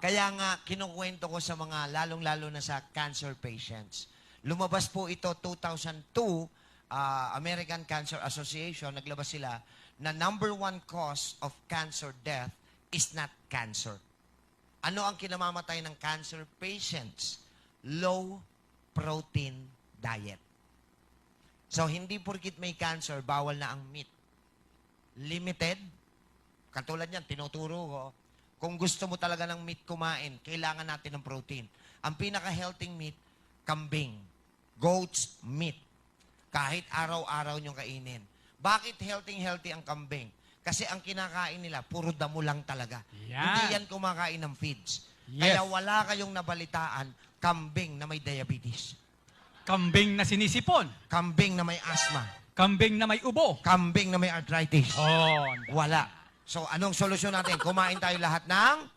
Kaya nga, kinukwento ko sa mga lalong-lalo na sa cancer patients. Lumabas po ito 2002, American Cancer Association, naglabas sila na #1 cause of cancer death is not cancer. Ano ang kinamamatay ng cancer patients? Low protein diet. So, hindi porkit may cancer, bawal na ang meat. Limited, katulad yan, tinuturo ko, kung gusto mo talaga ng meat kumain, kailangan natin ng protein. Ang pinaka-healthy meat, kambing, goat's meat. Kahit araw-araw nyo kainin. Bakit healthy ang kambing? Kasi ang kinakain nila, puro damo lang talaga. Yan. Hindi yan kumakain ng feeds. Yes. Kaya wala kayong nabalitaan, kambing na may diabetes. Kambing na sinisipon. Kambing na may asthma. Kambing na may ubo. Kambing na may arthritis. Oh, Wala. So, anong solusyon natin? Kumain tayo lahat ng